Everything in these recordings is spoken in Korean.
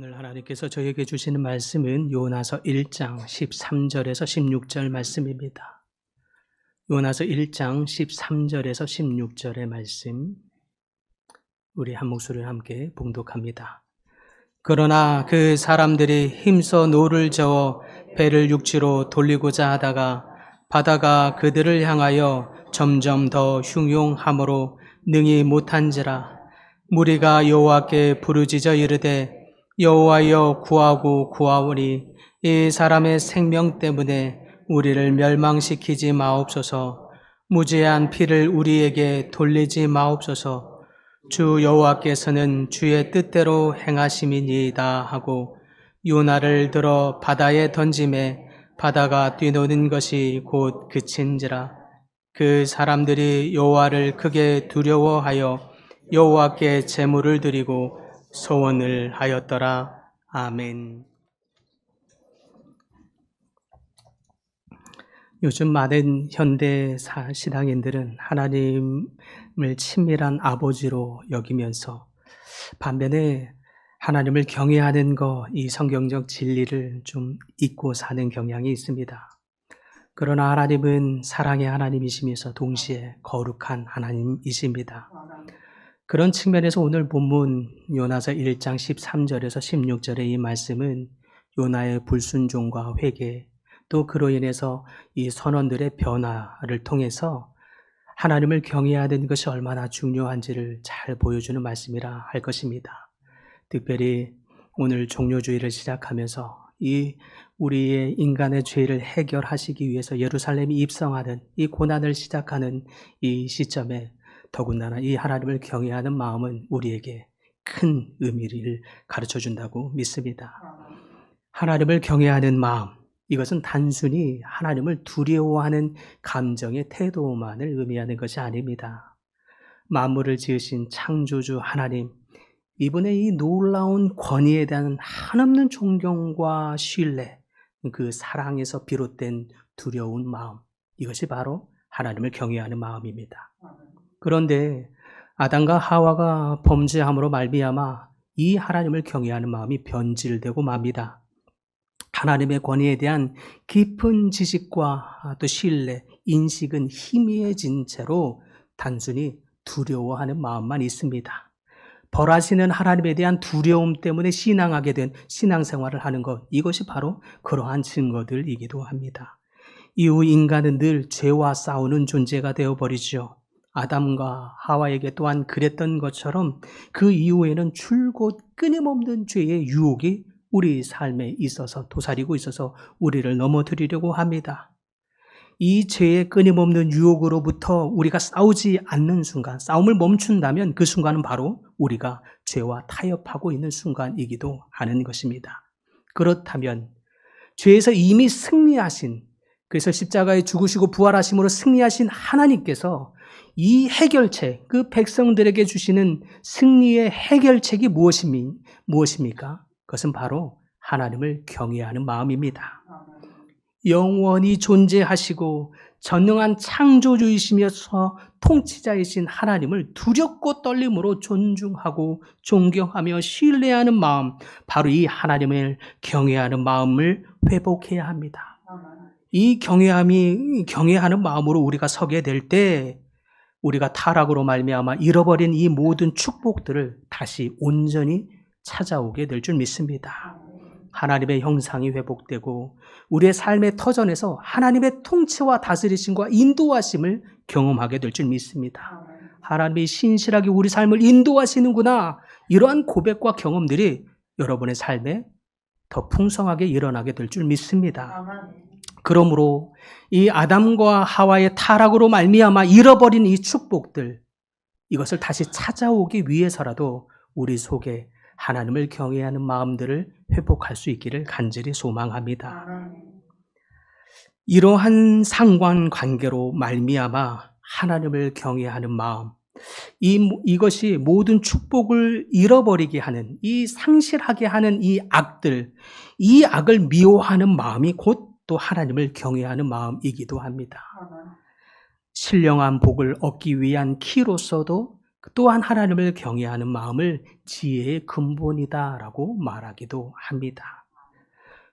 오늘 하나님께서 저에게 주시는 말씀은 요나서 1장 13절에서 16절 말씀입니다. 요나서 1장 13절에서 16절의 말씀, 우리 한 목소리를 함께 봉독합니다. 그러나 그 사람들이 힘써 노를 저어 배를 육지로 돌리고자 하다가 바다가 그들을 향하여 점점 더 흉용함으로 능히 못한지라. 무리가 여호와께 부르짖어 이르되 여호와여 구하고 구하오니 이 사람의 생명 때문에 우리를 멸망시키지 마옵소서. 무죄한 피를 우리에게 돌리지 마옵소서. 주 여호와께서는 주의 뜻대로 행하심이니이다 하고 요나를 들어 바다에 던짐에 바다가 뛰노는 것이 곧 그친지라. 그 사람들이 여호와를 크게 두려워하여 여호와께 제물을 드리고 소원을 하였더라. 아멘. 요즘 많은 현대 신앙인들은 하나님을 친밀한 아버지로 여기면서 반면에 하나님을 경외하는 것, 이 성경적 진리를 좀 잊고 사는 경향이 있습니다. 그러나 하나님은 사랑의 하나님이시면서 동시에 거룩한 하나님이십니다. 그런 측면에서 오늘 본문 요나서 1장 13절에서 16절의 이 말씀은 요나의 불순종과 회개, 또 그로 인해서 이 선원들의 변화를 통해서 하나님을 경외하는 것이 얼마나 중요한지를 잘 보여주는 말씀이라 할 것입니다. 특별히 오늘 종료주일을 시작하면서 이 우리의 인간의 죄를 해결하시기 위해서 예루살렘이 입성하는 이 고난을 시작하는 이 시점에 더군다나 이 하나님을 경외하는 마음은 우리에게 큰 의미를 가르쳐준다고 믿습니다. 하나님을 경외하는 마음, 이것은 단순히 하나님을 두려워하는 감정의 태도만을 의미하는 것이 아닙니다. 만물을 지으신 창조주 하나님, 이분의 이 놀라운 권위에 대한 한없는 존경과 신뢰, 그 사랑에서 비롯된 두려운 마음, 이것이 바로 하나님을 경외하는 마음입니다. 그런데 아담과 하와가 범죄함으로 말미암아 이 하나님을 경외하는 마음이 변질되고 맙니다. 하나님의 권위에 대한 깊은 지식과 또 신뢰, 인식은 희미해진 채로 단순히 두려워하는 마음만 있습니다. 벌하시는 하나님에 대한 두려움 때문에 신앙하게 된 신앙생활을 하는 것, 이것이 바로 그러한 증거들이기도 합니다. 이후 인간은 늘 죄와 싸우는 존재가 되어버리죠. 아담과 하와에게 또한 그랬던 것처럼 그 이후에는 줄곧 끊임없는 죄의 유혹이 우리 삶에 있어서 도사리고 있어서 우리를 넘어뜨리려고 합니다. 이 죄의 끊임없는 유혹으로부터 우리가 싸우지 않는 순간, 싸움을 멈춘다면 그 순간은 바로 우리가 죄와 타협하고 있는 순간이기도 하는 것입니다. 그렇다면 죄에서 이미 승리하신, 그래서 십자가에 죽으시고 부활하심으로 승리하신 하나님께서 이 해결책, 그 백성들에게 주시는 승리의 해결책이 무엇입니까? 그것은 바로 하나님을 경외하는 마음입니다. 영원히 존재하시고 전능한 창조주이시면서 통치자이신 하나님을 두렵고 떨림으로 존중하고 존경하며 신뢰하는 마음, 바로 이 하나님을 경외하는 마음을 회복해야 합니다. 이 경외하는 마음으로 우리가 서게 될 때 우리가 타락으로 말미암아 잃어버린 이 모든 축복들을 다시 온전히 찾아오게 될 줄 믿습니다. 하나님의 형상이 회복되고 우리의 삶의 터전에서 하나님의 통치와 다스리심과 인도하심을 경험하게 될 줄 믿습니다. 하나님이 신실하게 우리 삶을 인도하시는구나, 이러한 고백과 경험들이 여러분의 삶에 더 풍성하게 일어나게 될 줄 믿습니다. 그러므로 이 아담과 하와의 타락으로 말미암아 잃어버린 이 축복들, 이것을 다시 찾아오기 위해서라도 우리 속에 하나님을 경외하는 마음들을 회복할 수 있기를 간절히 소망합니다. 이러한 상관관계로 말미암아 하나님을 경외하는 마음, 이것이 모든 축복을 잃어버리게 하는, 이 상실하게 하는 이 악들, 이 악을 미워하는 마음이 곧 또 하나님을 경외하는 마음이기도 합니다. 신령한 복을 얻기 위한 키로서도 또한 하나님을 경외하는 마음을 지혜의 근본이다라고 말하기도 합니다.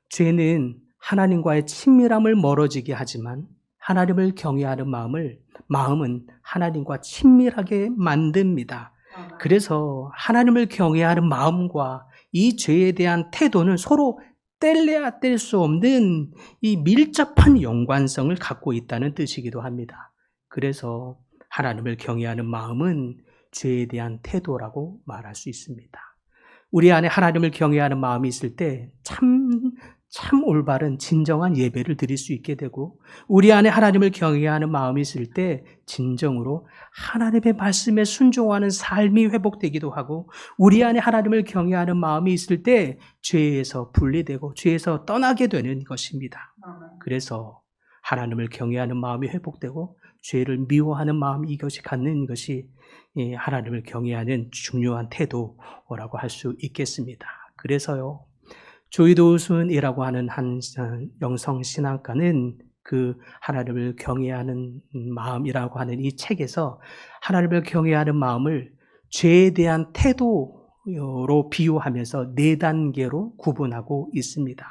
죄는 하나님과의 친밀함을 멀어지게 하지만 하나님을 경외하는 마음은 하나님과 친밀하게 만듭니다. 그래서 하나님을 경외하는 마음과 이 죄에 대한 태도는 서로 뗄래야 뗄 수 없는 이 밀접한 연관성을 갖고 있다는 뜻이기도 합니다. 그래서 하나님을 경외하는 마음은 죄에 대한 태도라고 말할 수 있습니다. 우리 안에 하나님을 경외하는 마음이 있을 때 참 올바른 진정한 예배를 드릴 수 있게 되고, 우리 안에 하나님을 경외하는 마음이 있을 때 진정으로 하나님의 말씀에 순종하는 삶이 회복되기도 하고, 우리 안에 하나님을 경외하는 마음이 있을 때 죄에서 분리되고 죄에서 떠나게 되는 것입니다. 그래서 하나님을 경외하는 마음이 회복되고 죄를 미워하는 마음, 이것이 갖는 것이 하나님을 경외하는 중요한 태도라고 할 수 있겠습니다. 그래서요, 조이도슨이라고 하는 한 영성신학가는 그 하나님을 경외하는 마음이라고 하는 이 책에서 하나님을 경외하는 마음을 죄에 대한 태도로 비유하면서 4단계로 구분하고 있습니다.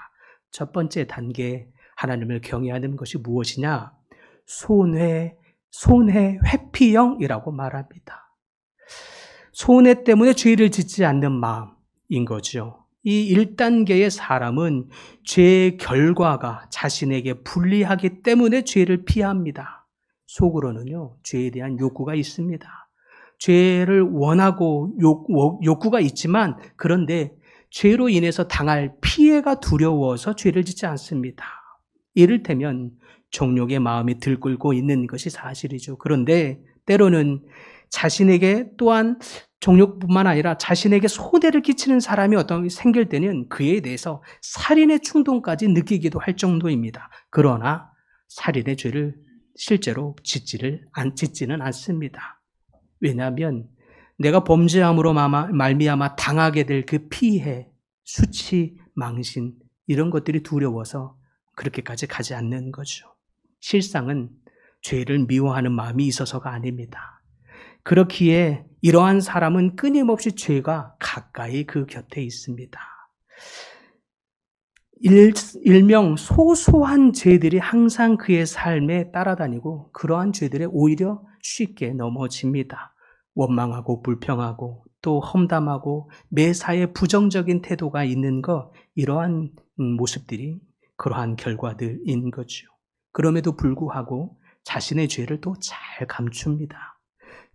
첫 번째 단계, 하나님을 경외하는 것이 무엇이냐? 손해 회피형이라고 말합니다. 손해 때문에 죄를 짓지 않는 마음인 거죠. 이 1단계의 사람은 죄의 결과가 자신에게 불리하기 때문에 죄를 피합니다. 속으로는요, 죄에 대한 욕구가 있습니다. 죄를 원하고 욕구가 있지만, 그런데 죄로 인해서 당할 피해가 두려워서 죄를 짓지 않습니다. 이를테면 정욕의 마음이 들끓고 있는 것이 사실이죠. 그런데 때로는 자신에게 또한 정욕뿐만 아니라 자신에게 손해를 끼치는 사람이 생길 때는 그에 대해서 살인의 충동까지 느끼기도 할 정도입니다. 그러나 살인의 죄를 실제로 짓지는 않습니다. 왜냐하면 내가 범죄함으로 말미암아 당하게 될 그 피해, 수치, 망신, 이런 것들이 두려워서 그렇게까지 가지 않는 거죠. 실상은 죄를 미워하는 마음이 있어서가 아닙니다. 그렇기에 이러한 사람은 끊임없이 죄가 가까이 그 곁에 있습니다. 일명 소소한 죄들이 항상 그의 삶에 따라다니고, 그러한 죄들에 오히려 쉽게 넘어집니다. 원망하고 불평하고 또 험담하고 매사에 부정적인 태도가 있는 것, 이러한 모습들이 그러한 결과들인 거죠. 그럼에도 불구하고 자신의 죄를 또 잘 감춥니다.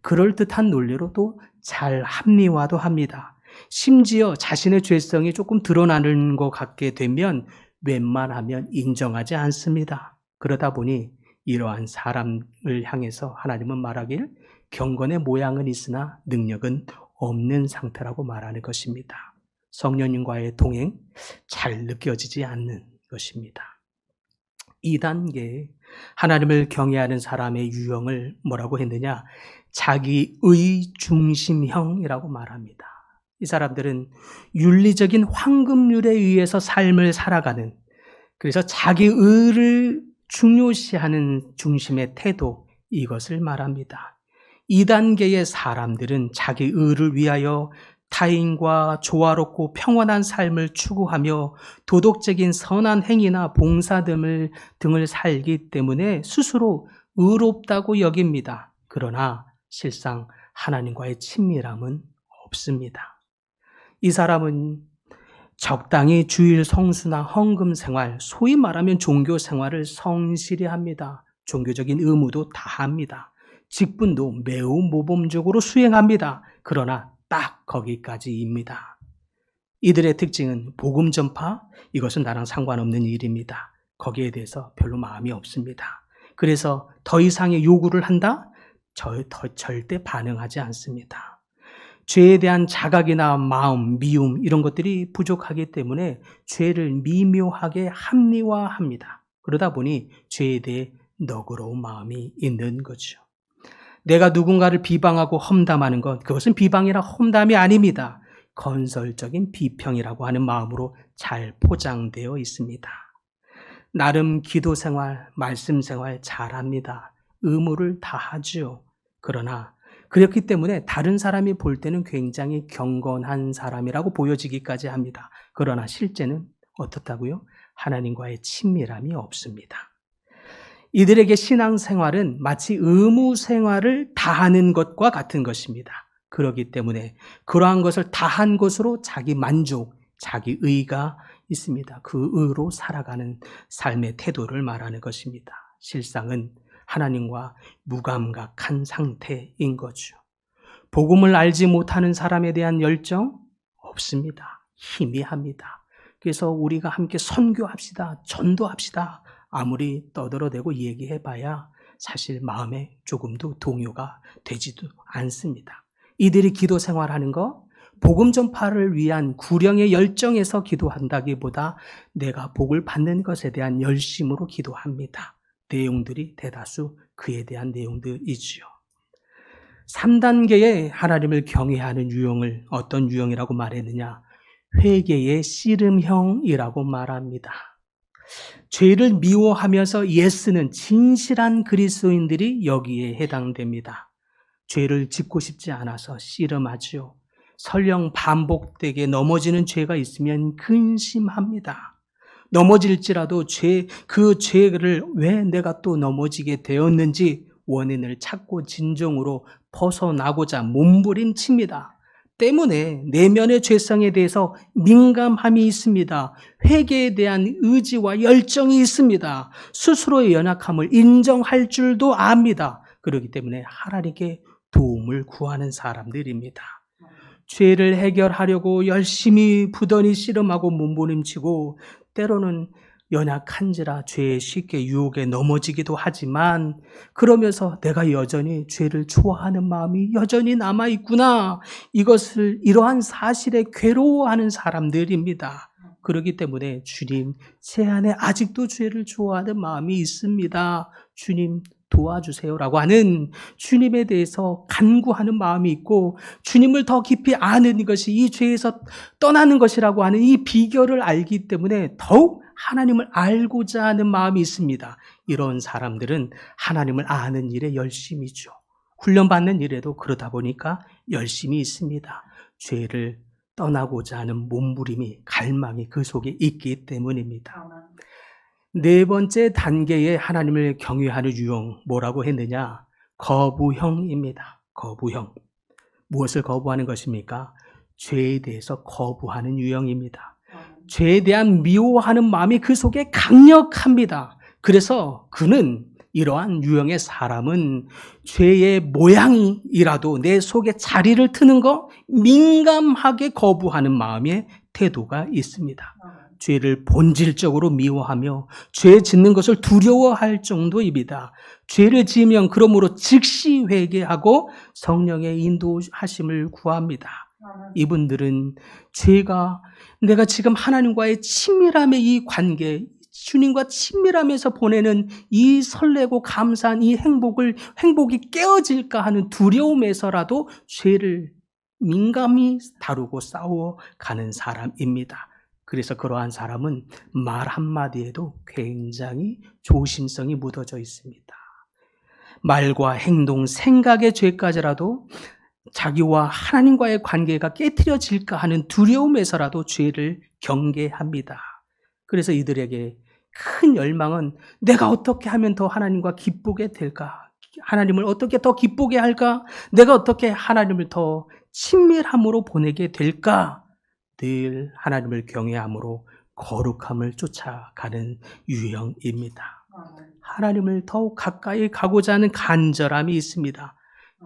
그럴듯한 논리로 또 잘 합리화도 합니다. 심지어 자신의 죄성이 조금 드러나는 것 같게 되면 웬만하면 인정하지 않습니다. 그러다 보니 이러한 사람을 향해서 하나님은 말하길 경건의 모양은 있으나 능력은 없는 상태라고 말하는 것입니다. 성령님과의 동행 잘 느껴지지 않는 것입니다. 2단계, 하나님을 경외하는 사람의 유형을 뭐라고 했느냐? 자기의 중심형이라고 말합니다. 이 사람들은 윤리적인 황금률에 의해서 삶을 살아가는, 그래서 자기의를 중요시하는 중심의 태도, 이것을 말합니다. 2단계의 사람들은 자기의를 위하여 타인과 조화롭고 평온한 삶을 추구하며 도덕적인 선한 행위나 봉사 등을 살기 때문에 스스로 의롭다고 여깁니다. 그러나 실상 하나님과의 친밀함은 없습니다. 이 사람은 적당히 주일 성수나 헌금 생활, 소위 말하면 종교 생활을 성실히 합니다. 종교적인 의무도 다 합니다. 직분도 매우 모범적으로 수행합니다. 그러나 딱 거기까지입니다. 이들의 특징은 복음 전파, 이것은 나랑 상관없는 일입니다. 거기에 대해서 별로 마음이 없습니다. 그래서 더 이상의 요구를 한다? 절대 반응하지 않습니다. 죄에 대한 자각이나 마음, 미움, 이런 것들이 부족하기 때문에 죄를 미묘하게 합리화합니다. 그러다 보니 죄에 대해 너그러운 마음이 있는 거죠. 내가 누군가를 비방하고 험담하는 것, 그것은 비방이나 험담이 아닙니다. 건설적인 비평이라고 하는 마음으로 잘 포장되어 있습니다. 나름 기도 생활, 말씀 생활 잘합니다. 의무를 다하지요. 그러나 그렇기 때문에 다른 사람이 볼 때는 굉장히 경건한 사람이라고 보여지기까지 합니다. 그러나 실제는 어떻다고요? 하나님과의 친밀함이 없습니다. 이들에게 신앙생활은 마치 의무 생활을 다하는 것과 같은 것입니다. 그렇기 때문에 그러한 것을 다한 것으로 자기 만족, 자기 의가 있습니다. 그 의로 살아가는 삶의 태도를 말하는 것입니다. 실상은 하나님과 무감각한 상태인 거죠. 복음을 알지 못하는 사람에 대한 열정 없습니다. 희미합니다. 그래서 우리가 함께 선교합시다, 전도합시다. 아무리 떠들어대고 얘기해봐야 사실 마음에 조금도 동요가 되지도 않습니다. 이들이 기도 생활하는 거, 복음 전파를 위한 구령의 열정에서 기도한다기보다 내가 복을 받는 것에 대한 열심으로 기도합니다. 내용들이 대다수 그에 대한 내용들이지요. 3단계의 하나님을 경외하는 유형을 어떤 유형이라고 말했느냐? 회개의 씨름형이라고 말합니다. 죄를 미워하면서 예쓰는 진실한 그리스도인들이 여기에 해당됩니다. 죄를 짓고 싶지 않아서 씨름하지요. 설령 반복되게 넘어지는 죄가 있으면 근심합니다. 넘어질지라도 그 죄를 왜 내가 또 넘어지게 되었는지 원인을 찾고 진정으로 벗어나고자 몸부림칩니다. 때문에 내면의 죄성에 대해서 민감함이 있습니다. 회개에 대한 의지와 열정이 있습니다. 스스로의 연약함을 인정할 줄도 압니다. 그렇기 때문에 하나님께 도움을 구하는 사람들입니다. 죄를 해결하려고 열심히 부단히 씨름하고 몸부림치고 때로는 연약한지라 죄에 쉽게 유혹에 넘어지기도 하지만 그러면서 내가 여전히 죄를 좋아하는 마음이 여전히 남아있구나. 이러한 사실에 괴로워하는 사람들입니다. 그렇기 때문에 주님, 제 안에 아직도 죄를 좋아하는 마음이 있습니다. 주님 도와주세요라고 하는 주님에 대해서 간구하는 마음이 있고 주님을 더 깊이 아는 것이 이 죄에서 떠나는 것이라고 하는 이 비결을 알기 때문에 더욱 하나님을 알고자 하는 마음이 있습니다. 이런 사람들은 하나님을 아는 일에 열심이죠. 훈련받는 일에도 그러다 보니까 열심히 있습니다. 죄를 떠나고자 하는 몸부림이, 갈망이 그 속에 있기 때문입니다. 네 번째 단계의 하나님을 경외하는 유형, 뭐라고 했느냐? 거부형입니다. 거부형. 무엇을 거부하는 것입니까? 죄에 대해서 거부하는 유형입니다. 죄에 대한 미워하는 마음이 그 속에 강력합니다. 그래서 그는 이러한 유형의 사람은 죄의 모양이라도 내 속에 자리를 트는 거 민감하게 거부하는 마음의 태도가 있습니다. 죄를 본질적으로 미워하며 죄 짓는 것을 두려워할 정도입니다. 죄를 지으면 그러므로 즉시 회개하고 성령의 인도하심을 구합니다. 이분들은 내가 지금 하나님과의 친밀함의 이 관계, 주님과 친밀하면서 보내는 이 설레고 감사한 이 행복이 깨어질까 하는 두려움에서라도 죄를 민감히 다루고 싸워가는 사람입니다. 그래서 그러한 사람은 말 한마디에도 굉장히 조심성이 묻어져 있습니다. 말과 행동, 생각의 죄까지라도 자기와 하나님과의 관계가 깨트려질까 하는 두려움에서라도 죄를 경계합니다. 그래서 이들에게 큰 열망은 내가 어떻게 하면 더 하나님과 기쁘게 될까? 하나님을 어떻게 더 기쁘게 할까? 내가 어떻게 하나님을 더 친밀함으로 보내게 될까? 늘 하나님을 경외함으로 거룩함을 쫓아가는 유형입니다. 하나님을 더욱 가까이 가고자 하는 간절함이 있습니다.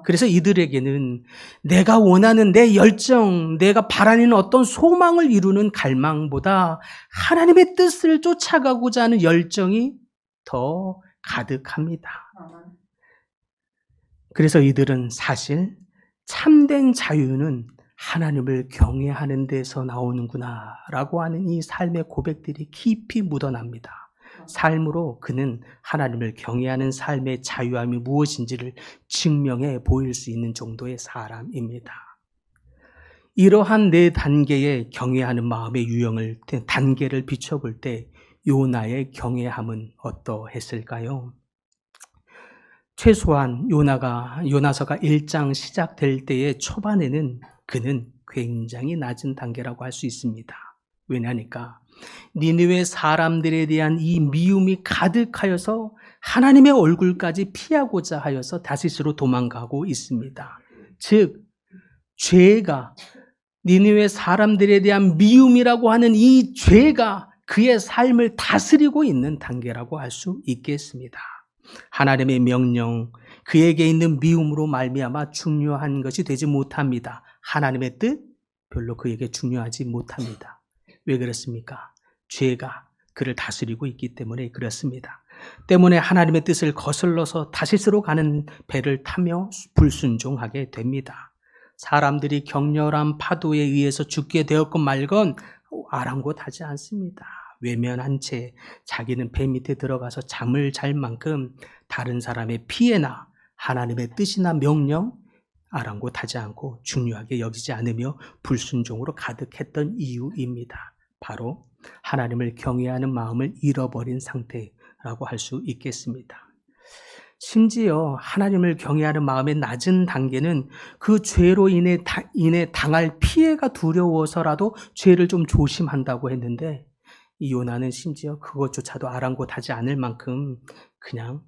그래서 이들에게는 내가 원하는 내 열정, 내가 바라는 어떤 소망을 이루는 갈망보다 하나님의 뜻을 쫓아가고자 하는 열정이 더 가득합니다. 그래서 이들은 사실 참된 자유는 하나님을 경외하는 데서 나오는구나 라고 하는 이 삶의 고백들이 깊이 묻어납니다. 삶으로 그는 하나님을 경외하는 삶의 자유함이 무엇인지를 증명해 보일 수 있는 정도의 사람입니다. 이러한 네 단계의 경외하는 마음의 유형을, 단계를 비춰볼 때 요나의 경외함은 어떠했을까요? 최소한 요나서가 1장 시작될 때의 초반에는 그는 굉장히 낮은 단계라고 할 수 있습니다. 왜냐니까 니느웨 사람들에 대한 이 미움이 가득하여서 하나님의 얼굴까지 피하고자 하여서 다시스로 도망가고 있습니다. 즉 죄가, 니느웨 사람들에 대한 미움이라고 하는 이 죄가 그의 삶을 다스리고 있는 단계라고 할 수 있겠습니다. 하나님의 명령, 그에게 있는 미움으로 말미암아 중요한 것이 되지 못합니다. 하나님의 뜻, 별로 그에게 중요하지 못합니다. 왜 그렇습니까? 죄가 그를 다스리고 있기 때문에 그렇습니다. 때문에 하나님의 뜻을 거슬러서 다시스로 가는 배를 타며 불순종하게 됩니다. 사람들이 격렬한 파도에 의해서 죽게 되었건 말건 아랑곳하지 않습니다. 외면한 채 자기는 배 밑에 들어가서 잠을 잘 만큼 다른 사람의 피해나 하나님의 뜻이나 명령 아랑곳하지 않고 중요하게 여기지 않으며 불순종으로 가득했던 이유입니다. 바로 하나님을 경외하는 마음을 잃어버린 상태라고 할 수 있겠습니다. 심지어 하나님을 경외하는 마음의 낮은 단계는 그 죄로 인해 당할 피해가 두려워서라도 죄를 좀 조심한다고 했는데, 이 요나는 심지어 그것조차도 아랑곳하지 않을 만큼 그냥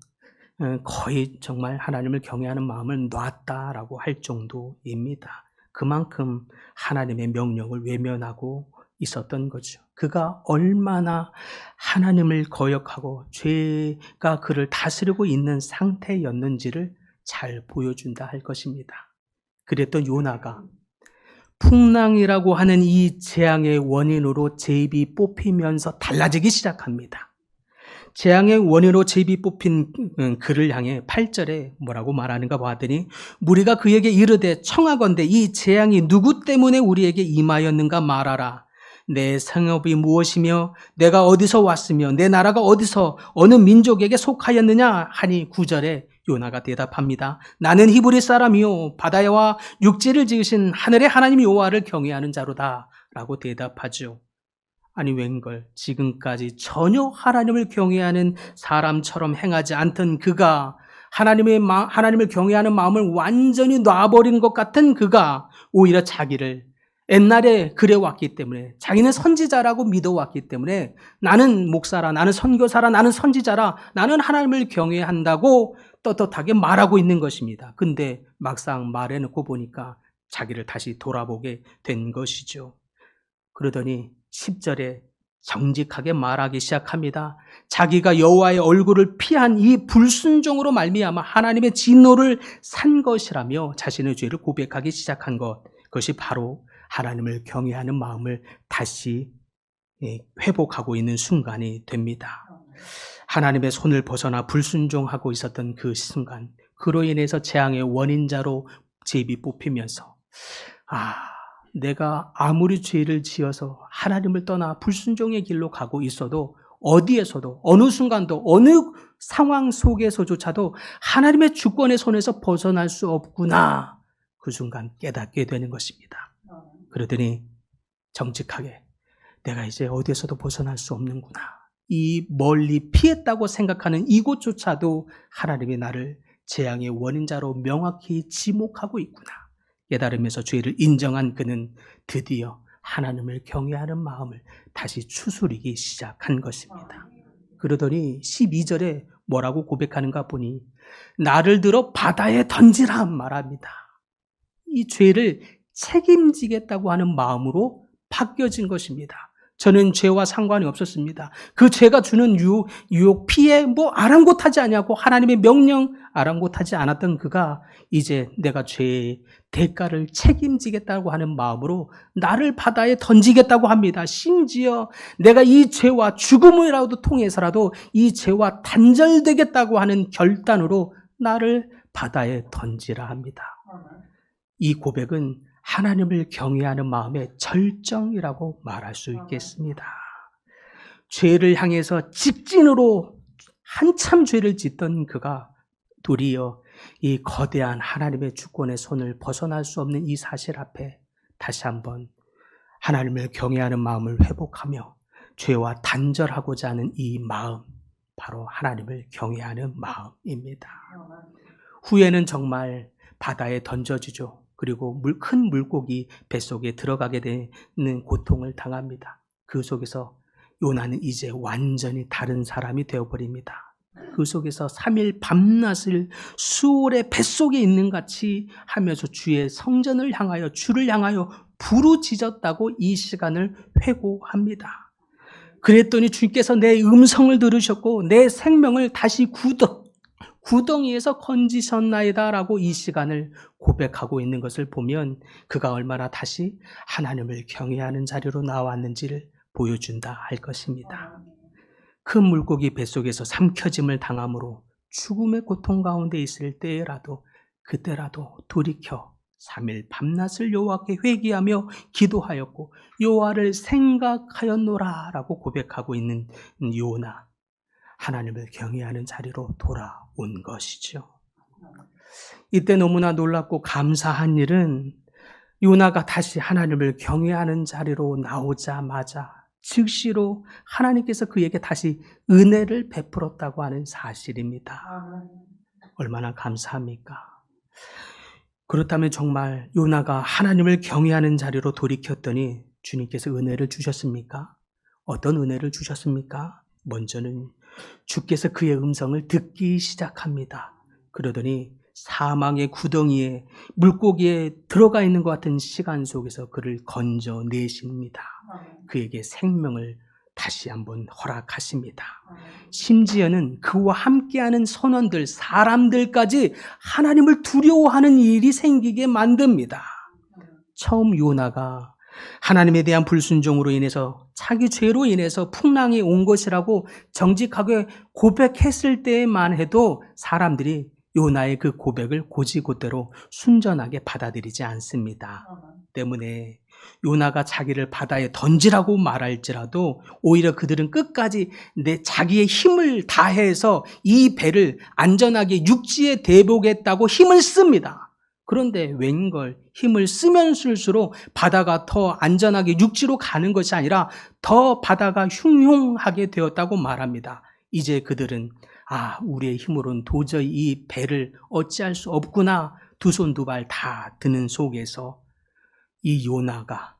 거의 정말 하나님을 경외하는 마음을 놨다라고 할 정도입니다. 그만큼 하나님의 명령을 외면하고 있었던 거죠. 그가 얼마나 하나님을 거역하고 죄가 그를 다스리고 있는 상태였는지를 잘 보여준다 할 것입니다. 그랬던 요나가 풍랑이라고 하는 이 재앙의 원인으로 제입이 뽑히면서 달라지기 시작합니다. 재앙의 원인으로 제입이 뽑힌 그를 향해 8절에 뭐라고 말하는가 봤더니 무리가 그에게 이르되 청하건대 이 재앙이 누구 때문에 우리에게 임하였는가 말하라. 내 성읍이 무엇이며 내가 어디서 왔으며 내 나라가 어디서 어느 민족에게 속하였느냐 하니 9절에 요나가 대답합니다. 나는 히브리 사람이요 바다와 육지를 지으신 하늘의 하나님 여호와를 경외하는 자로다 라고 대답하죠. 아니 웬걸 지금까지 전혀 하나님을 경외하는 사람처럼 행하지 않던 그가 하나님을 경외하는 마음을 완전히 놔버린 것 같은 그가 오히려 자기를 옛날에 그래왔기 때문에 자기는 선지자라고 믿어왔기 때문에 나는 목사라, 나는 선교사라, 나는 선지자라, 나는 하나님을 경외한다고 떳떳하게 말하고 있는 것입니다. 근데 막상 말해놓고 보니까 자기를 다시 돌아보게 된 것이죠. 그러더니 10절에 정직하게 말하기 시작합니다. 자기가 여호와의 얼굴을 피한 이 불순종으로 말미암아 하나님의 진노를 산 것이라며 자신의 죄를 고백하기 시작한 것, 그것이 바로 하나님을 경외하는 마음을 다시 회복하고 있는 순간이 됩니다. 하나님의 손을 벗어나 불순종하고 있었던 그 순간, 그로 인해서 재앙의 원인자로 제입이 뽑히면서 내가 아무리 죄를 지어서 하나님을 떠나 불순종의 길로 가고 있어도 어디에서도 어느 순간도 어느 상황 속에서조차도 하나님의 주권의 손에서 벗어날 수 없구나, 그 순간 깨닫게 되는 것입니다. 그러더니 정직하게 내가 이제 어디에서도 벗어날 수 없는구나, 이 멀리 피했다고 생각하는 이곳조차도 하나님이 나를 재앙의 원인자로 명확히 지목하고 있구나 깨달으면서 죄를 인정한 그는 드디어 하나님을 경외하는 마음을 다시 추스리기 시작한 것입니다. 그러더니 12절에 뭐라고 고백하는가 보니 나를 들어 바다에 던지라 말합니다. 이 죄를 책임지겠다고 하는 마음으로 바뀌어진 것입니다. 저는 죄와 상관이 없었습니다. 그 죄가 주는 유혹, 피해 아랑곳하지 않냐고 하나님의 명령 아랑곳하지 않았던 그가 이제 내가 죄의 대가를 책임지겠다고 하는 마음으로 나를 바다에 던지겠다고 합니다. 심지어 내가 이 죄와 죽음이라도 통해서라도 이 죄와 단절되겠다고 하는 결단으로 나를 바다에 던지라 합니다. 이 고백은 하나님을 경외하는 마음의 절정이라고 말할 수 있겠습니다. 죄를 향해서 직진으로 한참 죄를 짓던 그가 도리어 이 거대한 하나님의 주권의 손을 벗어날 수 없는 이 사실 앞에 다시 한번 하나님을 경외하는 마음을 회복하며 죄와 단절하고자 하는 이 마음, 바로 하나님을 경외하는 마음입니다. 후에는 정말 바다에 던져지죠. 그리고 큰 물고기 뱃속에 들어가게 되는 고통을 당합니다. 그 속에서 요나는 이제 완전히 다른 사람이 되어버립니다. 그 속에서 3일 밤낮을 수월의 뱃속에 있는 같이 하면서 주의 성전을 향하여 주를 향하여 부르짖었다고 이 시간을 회고합니다. 그랬더니 주께서 내 음성을 들으셨고 내 생명을 다시 구덩이에서 건지셨나이다라고 이 시간을 고백하고 있는 것을 보면 그가 얼마나 다시 하나님을 경외하는 자리로 나왔는지를 보여준다 할 것입니다. 큰 물고기 뱃속에서 삼켜짐을 당함으로 죽음의 고통 가운데 있을 때라도 그때라도 돌이켜 3일 밤낮을 여호와께 회개하며 기도하였고 여호와를 생각하였노라 라고 고백하고 있는 요나, 하나님을 경외하는 자리로 돌아온 것이죠. 이때 너무나 놀랍고 감사한 일은 요나가 다시 하나님을 경외하는 자리로 나오자마자 즉시로 하나님께서 그에게 다시 은혜를 베풀었다고 하는 사실입니다. 얼마나 감사합니까? 그렇다면 정말 요나가 하나님을 경외하는 자리로 돌이켰더니 주님께서 은혜를 주셨습니까? 어떤 은혜를 주셨습니까? 먼저는 주께서 그의 음성을 듣기 시작합니다. 그러더니 사망의 구덩이에 물고기에 들어가 있는 것 같은 시간 속에서 그를 건져내십니다. 그에게 생명을 다시 한번 허락하십니다. 심지어는 그와 함께하는 선원들, 사람들까지 하나님을 두려워하는 일이 생기게 만듭니다. 처음 요나가 하나님에 대한 불순종으로 인해서 자기 죄로 인해서 풍랑이 온 것이라고 정직하게 고백했을 때만 해도 사람들이 요나의 그 고백을 곧이곧대로 순전하게 받아들이지 않습니다. 때문에 요나가 자기를 바다에 던지라고 말할지라도 오히려 그들은 끝까지 자기의 힘을 다해서 이 배를 안전하게 육지에 대보겠다고 힘을 씁니다. 그런데 웬걸 힘을 쓰면 쓸수록 바다가 더 안전하게 육지로 가는 것이 아니라 더 바다가 흉흉하게 되었다고 말합니다. 이제 그들은 우리의 힘으로는 도저히 이 배를 어찌할 수 없구나, 두 손 두 발 다 드는 속에서 이 요나가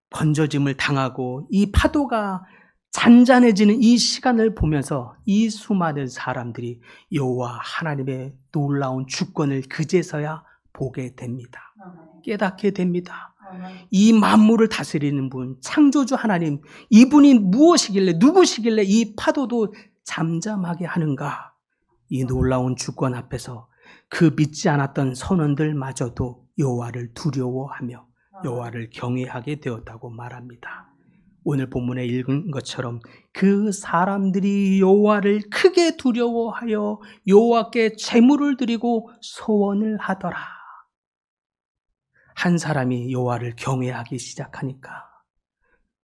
번져짐을 당하고 이 파도가 잔잔해지는 이 시간을 보면서 이 수많은 사람들이 여호와 하나님의 놀라운 주권을 그제서야 보게 됩니다. 깨닫게 됩니다. 이 만물을 다스리는 분, 창조주 하나님, 이분이 무엇이길래, 누구시길래 이 파도도 잠잠하게 하는가? 이 놀라운 주권 앞에서 그 믿지 않았던 선원들마저도 여호와를 두려워하며 여호와를 경외하게 되었다고 말합니다. 오늘 본문에 읽은 것처럼 그 사람들이 여호와를 크게 두려워하여 여호와께 제물을 드리고 소원을 하더라. 한 사람이 여호와를 경외하기 시작하니까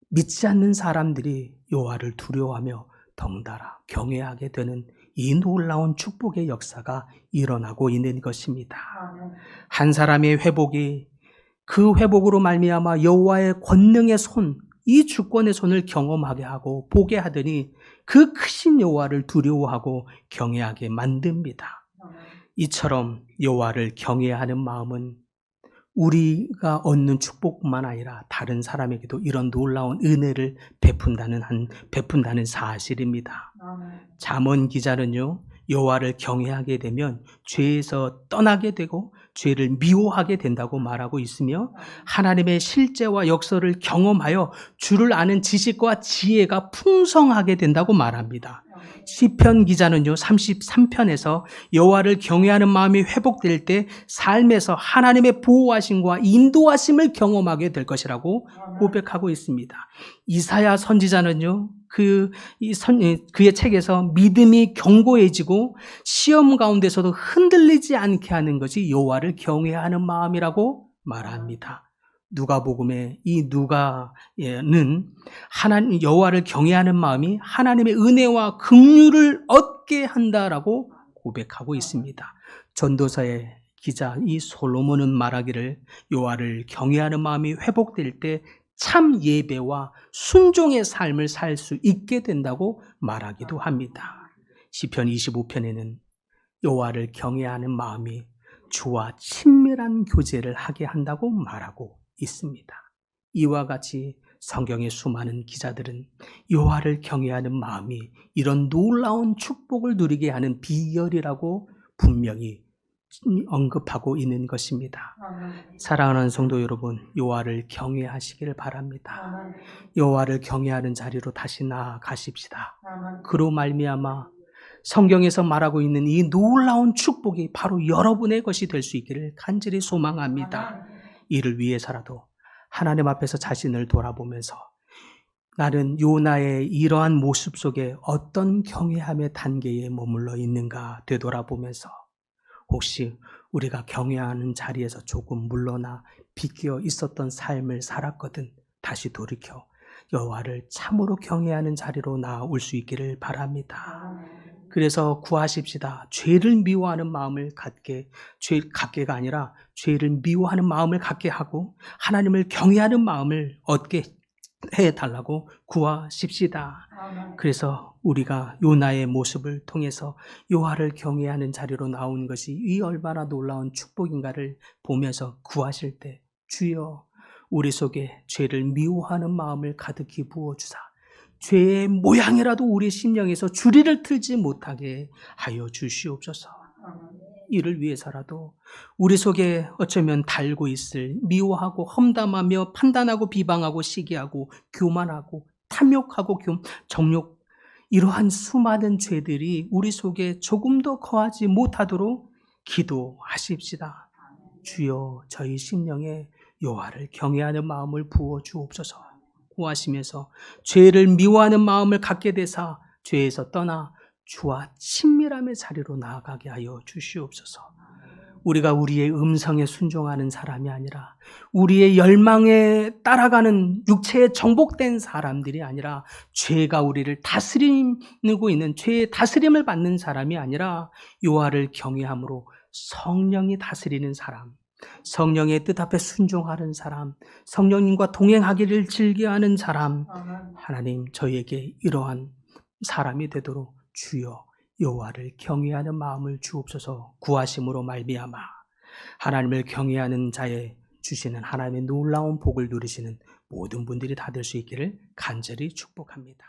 믿지 않는 사람들이 여호와를 두려워하며 덩달아 경외하게 되는 이 놀라운 축복의 역사가 일어나고 있는 것입니다. 한 사람의 회복이 그 회복으로 말미암아 여호와의 권능의 손, 이 주권의 손을 경험하게 하고 보게 하더니 그 크신 여호와를 두려워하고 경외하게 만듭니다. 이처럼 여호와를 경외하는 마음은 우리가 얻는 축복뿐만 아니라 다른 사람에게도 이런 놀라운 은혜를 베푼다는 사실입니다. 잠언 기자는요, 여호와를 경외하게 되면 죄에서 떠나게 되고 죄를 미워하게 된다고 말하고 있으며 하나님의 실제와 역사를 경험하여 주를 아는 지식과 지혜가 풍성하게 된다고 말합니다. 시편 기자는요 33편에서 여호와를 경외하는 마음이 회복될 때 삶에서 하나님의 보호하심과 인도하심을 경험하게 될 것이라고 고백하고 있습니다. 이사야 선지자는요 그의 책에서 믿음이 견고해지고 시험 가운데서도 흔들리지 않게 하는 것이 여호와를 경외하는 마음이라고 말합니다. 누가복음에 이 누가는 하나님 여호와를 경외하는 마음이 하나님의 은혜와 긍휼을 얻게 한다라고 고백하고 있습니다. 전도서의 기자 이 솔로몬은 말하기를 여호와를 경외하는 마음이 회복될 때 참 예배와 순종의 삶을 살 수 있게 된다고 말하기도 합니다. 시편 25편에는 여호와를 경외하는 마음이 주와 친밀한 교제를 하게 한다고 말하고 있습니다. 이와 같이 성경의 수많은 기자들은 여호와를 경외하는 마음이 이런 놀라운 축복을 누리게 하는 비결이라고 분명히 언급하고 있는 것입니다. 사랑하는 성도 여러분, 여호와를 경외하시기를 바랍니다. 여호와를 경외하는 자리로 다시 나아가십시다. 그로 말미암아 성경에서 말하고 있는 이 놀라운 축복이 바로 여러분의 것이 될 수 있기를 간절히 소망합니다. 이를 위해서라도 하나님 앞에서 자신을 돌아보면서 나는 요나의 이러한 모습 속에 어떤 경외함의 단계에 머물러 있는가 되돌아보면서 혹시 우리가 경외하는 자리에서 조금 물러나 비껴 있었던 삶을 살았거든 다시 돌이켜 여호와를 참으로 경외하는 자리로 나올 수 있기를 바랍니다. 그래서 구하십시다. 죄를 미워하는 마음을 갖게가 아니라 죄를 미워하는 마음을 갖게 하고 하나님을 경외하는 마음을 얻게 해달라고 구하십시다. 그래서 우리가 요나의 모습을 통해서 여호와를 경외하는 자리로 나온 것이 이 얼마나 놀라운 축복인가를 보면서 구하실 때 주여 우리 속에 죄를 미워하는 마음을 가득히 부어주사 죄의 모양이라도 우리 심령에서 주리를 틀지 못하게 하여 주시옵소서. 이를 위해서라도 우리 속에 어쩌면 달고 있을 미워하고 험담하며 판단하고 비방하고 시기하고 교만하고 탐욕하고 정욕 이러한 수많은 죄들이 우리 속에 조금 더 거하지 못하도록 기도하십시다. 주여 저희 심령에 여호와를 경외하는 마음을 부어 주옵소서. 구하시면서 죄를 미워하는 마음을 갖게 되사 죄에서 떠나 주와 친밀함의 자리로 나아가게 하여 주시옵소서. 우리가 우리의 음성에 순종하는 사람이 아니라 우리의 열망에 따라가는 육체에 정복된 사람들이 아니라 죄가 우리를 다스리고 있는 죄의 다스림을 받는 사람이 아니라 여호와를 경외함으로 성령이 다스리는 사람, 성령의 뜻 앞에 순종하는 사람, 성령님과 동행하기를 즐겨하는 사람, 하나님 저희에게 이러한 사람이 되도록 주여 여호와를 경외하는 마음을 주옵소서. 구하심으로 말미암아 하나님을 경외하는 자에 주시는 하나님의 놀라운 복을 누리시는 모든 분들이 다 될 수 있기를 간절히 축복합니다.